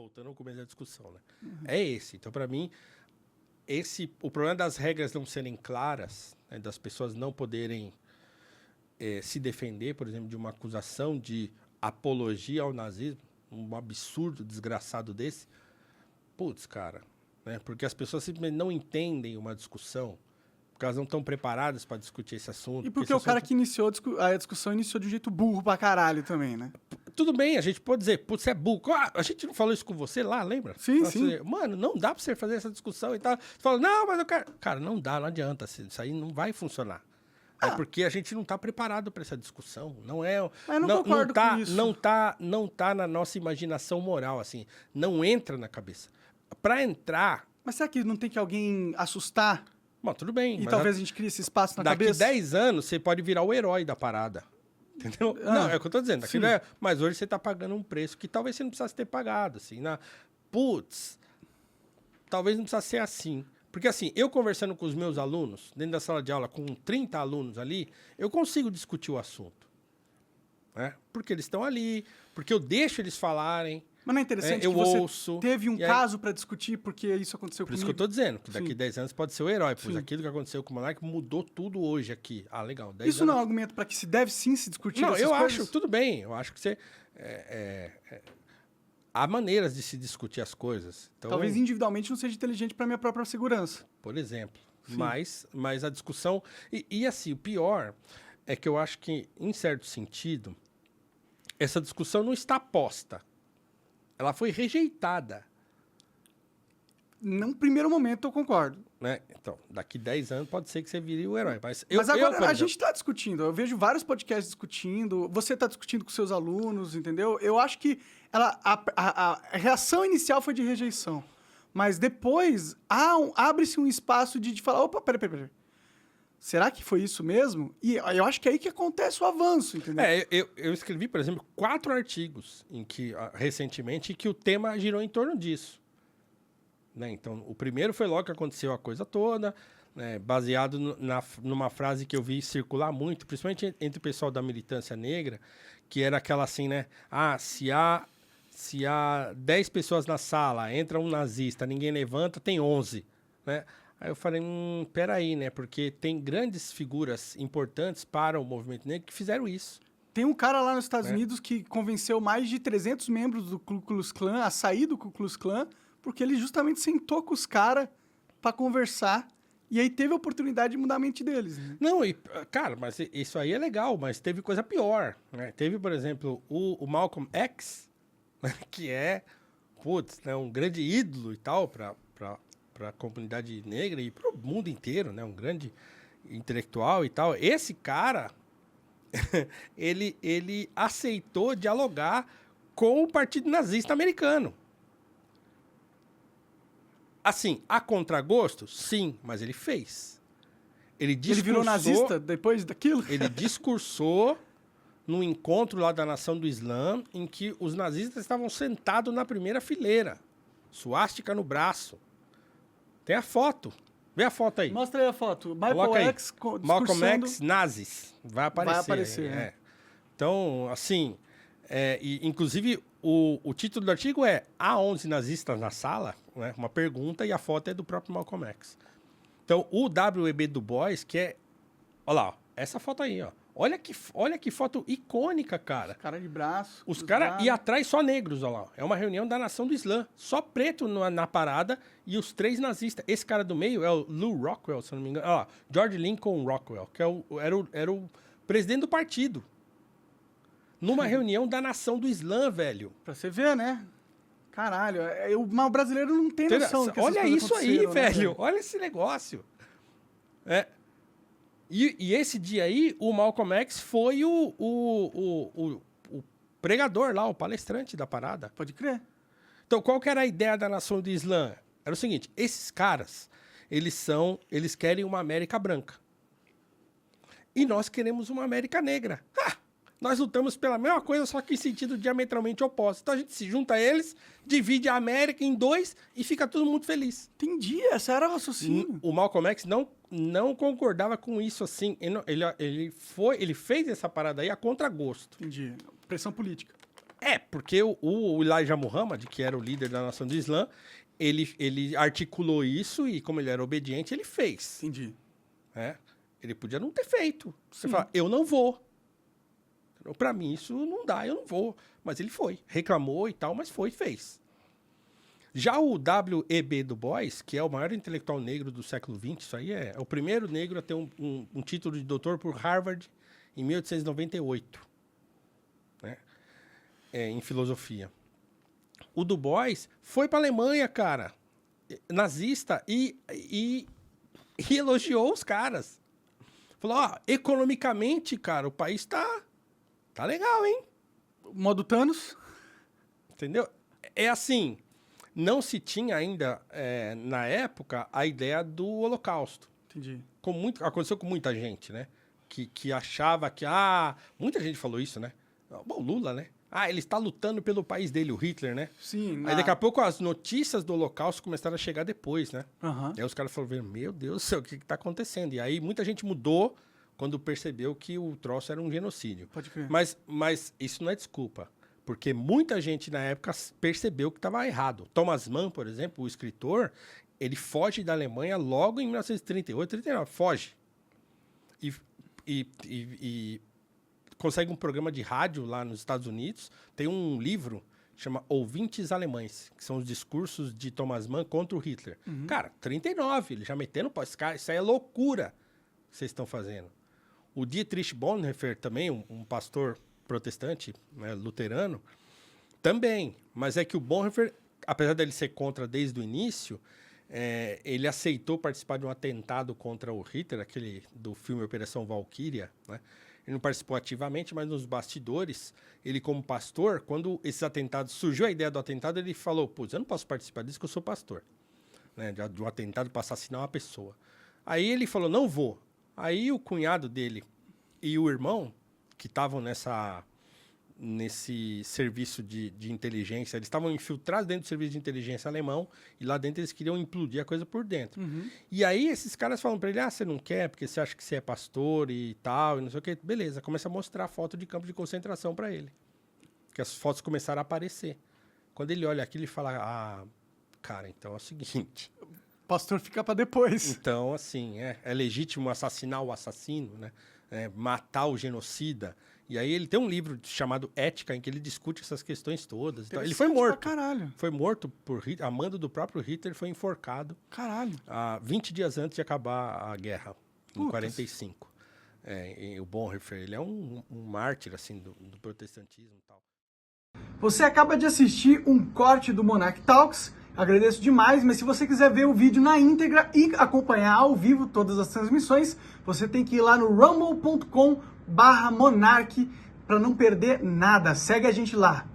voltando ao começo da discussão, né? É esse. Então, para mim, o problema das regras não serem claras, né, das pessoas não poderem se defender, por exemplo, de uma acusação de apologia ao nazismo, um absurdo desgraçado desse, putz, cara, né? Porque as pessoas simplesmente não entendem uma discussão, porque elas não estão preparadas para discutir esse assunto. E porque o cara que iniciou a discussão iniciou de um jeito burro pra caralho também, né? Tudo bem, a gente pode dizer, putz, você é burro. Ah, a gente não falou isso com você lá, lembra? Sim, Nossa, sim. Mano, não dá pra você fazer essa discussão e tal. Você fala, não, mas eu quero... Cara, não dá, não adianta. Isso aí não vai funcionar. É porque a gente não tá preparado para essa discussão. Não é... Mas não concordo com isso. Não tá na nossa imaginação moral, assim. Não entra na cabeça. Pra entrar... Mas será que não tem que alguém assustar? Bom, tudo bem. E talvez a gente crie esse espaço na daqui cabeça? Daqui 10 anos, você pode virar o herói da parada. Entendeu? Não, é o que eu tô dizendo. Mas hoje você tá pagando um preço que talvez você não precisasse ter pagado, assim. Putz, talvez não precisasse ser assim. Porque, assim, eu conversando com os meus alunos, dentro da sala de aula, com 30 alunos ali, eu consigo discutir o assunto. Né? Porque eles estão ali, porque eu deixo eles falarem. Mas não é interessante eu que você ouço, teve um caso para discutir porque isso aconteceu Por comigo? isso que eu tô dizendo, que daqui 10 anos pode ser o herói, pois Sim. aquilo que aconteceu com o Monark mudou tudo hoje aqui. Ah, legal. 10 Isso anos... não é um argumento para que se deve sim se discutir Não, essas eu coisas? acho, tudo bem. Eu acho que você... há maneiras de se discutir as coisas. Então, Talvez individualmente não seja inteligente para minha própria segurança. por exemplo. Mas a discussão... E assim, o pior é que eu acho que, em certo sentido, essa discussão não está posta. Ela foi rejeitada. Num primeiro momento eu concordo. Né? Então, daqui 10 anos pode ser que você vire o herói. Mas Agora por a exemplo, gente está discutindo. Eu vejo vários podcasts discutindo. Você está discutindo com seus alunos, entendeu? Eu acho que a reação inicial foi de rejeição. Mas depois abre-se um espaço de falar, opa, peraí. Será que foi isso mesmo? E eu acho que é aí que acontece o avanço, entendeu? Eu escrevi, por exemplo, 4 artigos recentemente em que o tema girou em torno disso. Né? Então, o primeiro foi logo que aconteceu a coisa toda, né? Baseado numa frase que eu vi circular muito, principalmente entre o pessoal da militância negra, que era aquela assim, né? Ah, se há 10 pessoas na sala, entra um nazista, ninguém levanta, tem 11, né? Aí eu falei, peraí, né? Porque tem grandes figuras importantes para o movimento negro que fizeram isso. Tem um cara lá nos Estados Unidos que convenceu mais de 300 membros do Ku Klux Klan a sair do Ku Klux Klan, porque ele justamente sentou com os caras para conversar e aí teve a oportunidade de mudar a mente deles. Né? Não, cara, mas isso aí é legal, mas teve coisa pior. Né? Teve, por exemplo, o Malcolm X, né? Que é, né, um grande ídolo e tal para a comunidade negra e para o mundo inteiro, né? Um grande intelectual e tal. Esse cara, ele aceitou dialogar com o Partido Nazista americano. Assim, a contragosto? Sim, mas ele fez. Ele virou nazista depois daquilo? Ele discursou num encontro lá da Nação do Islã, em que os nazistas estavam sentados na primeira fileira, suástica no braço. Tem a foto. Vê a foto aí. Mostra aí a foto. Malcolm X, nazis. Vai aparecer. Vai aparecer, né? Então, assim, inclusive, o título do artigo é Há 11 nazistas na sala? Né? Uma pergunta, e a foto é do próprio Malcolm X. Então, o W.E.B. Du Bois, que é... Olha lá, ó, essa foto aí, ó. Olha que foto icônica, cara. Os caras de braço. Os caras... E atrás só negros, olha lá. É uma reunião da Nação do Islã. Só preto na parada e os 3 nazistas. Esse cara do meio é o Lew Rockwell, se eu não me engano. Ó, George Lincoln Rockwell, que era o presidente do partido. Numa reunião da Nação do Islã, velho. Pra você ver, né? Caralho, o brasileiro não tem noção do que olha isso aí, né, velho. Olha esse negócio. E esse dia aí, o Malcolm X foi o pregador lá, o palestrante da parada. Pode crer. Então, qual que era a ideia da Nação do Islã? Era o seguinte, esses caras, eles querem uma América branca. E nós queremos uma América negra. Nós lutamos pela mesma coisa, só que em sentido diametralmente oposto. Então a gente se junta a eles, divide a América em 2 e fica todo mundo feliz. Entendi, essa era o raciocínio. O Malcolm X não concordava com isso assim. Ele fez essa parada aí a contragosto. Entendi. Pressão política. Porque o Elijah Muhammad, que era o líder da nação do Islã, ele articulou isso e, como ele era obediente, ele fez. Entendi. Né? Ele podia não ter feito. Você Sim. fala, eu não vou. Para mim, isso não dá, eu não vou. Mas ele foi. Reclamou e tal, mas foi e fez. Já o W.E.B. Du Bois, que é o maior intelectual negro do século XX, isso aí é o primeiro negro a ter um título de doutor por Harvard em 1898, né? Em filosofia. O Du Bois foi para a Alemanha, cara, nazista, e elogiou os caras. Falou, economicamente, cara, o país tá legal, hein? Modo Thanos? Entendeu? É assim, não se tinha ainda, na época, a ideia do Holocausto. Entendi. Aconteceu com muita gente, né? Que achava que... muita gente falou isso, né? Bom, Lula, né? Ele está lutando pelo país dele, o Hitler, né? Sim. Aí daqui a pouco as notícias do Holocausto começaram a chegar depois, né? Aham. E aí os caras falaram, meu Deus do céu, o que está acontecendo? E aí muita gente mudou quando percebeu que o troço era um genocídio. Pode crer. Mas isso não é desculpa. Porque muita gente na época percebeu que estava errado. Thomas Mann, por exemplo, o escritor, ele foge da Alemanha logo em 1938, 39, foge. E consegue um programa de rádio lá nos Estados Unidos. Tem um livro chama Ouvintes Alemães, que são os discursos de Thomas Mann contra o Hitler. Uhum. Cara, 39, ele já metendo pau. Isso aí é loucura que vocês estão fazendo. O Dietrich Bonhoeffer também, um pastor protestante, né, luterano, também. Mas é que o Bonhoeffer, apesar dele ser contra desde o início, ele aceitou participar de um atentado contra o Hitler, aquele do filme Operação Valkyria, né? Ele não participou ativamente, mas nos bastidores, ele como pastor, quando esses atentados, surgiu a ideia do atentado, ele falou, eu não posso participar disso, que eu sou pastor. Né, de um atentado para assassinar uma pessoa. Aí ele falou, não vou. Aí o cunhado dele e o irmão, que estavam nesse serviço de inteligência, eles estavam infiltrados dentro do serviço de inteligência alemão, e lá dentro eles queriam implodir a coisa por dentro. Uhum. E aí esses caras falam para ele, você não quer porque você acha que você é pastor e tal, e não sei o quê. Beleza, começa a mostrar foto de campo de concentração para ele. Que as fotos começaram a aparecer. Quando ele olha aquilo, ele fala, cara, então é o seguinte... Pastor fica para depois. Então, assim, é legítimo assassinar o assassino, né? Matar o genocida. E aí ele tem um livro chamado Ética, em que ele discute essas questões todas. Então, ele foi morto. Pra caralho. Foi morto por Hitler. A mando do próprio Hitler, foi enforcado. Caralho. 20 dias antes de acabar a guerra, em Putas. 45. E o Bonhoeffer, ele é um mártir, assim, do protestantismo e tal. Você acaba de assistir um corte do Monarch Talks. Agradeço demais, mas se você quiser ver o vídeo na íntegra e acompanhar ao vivo todas as transmissões, você tem que ir lá no rumble.com/monarch para não perder nada. Segue a gente lá.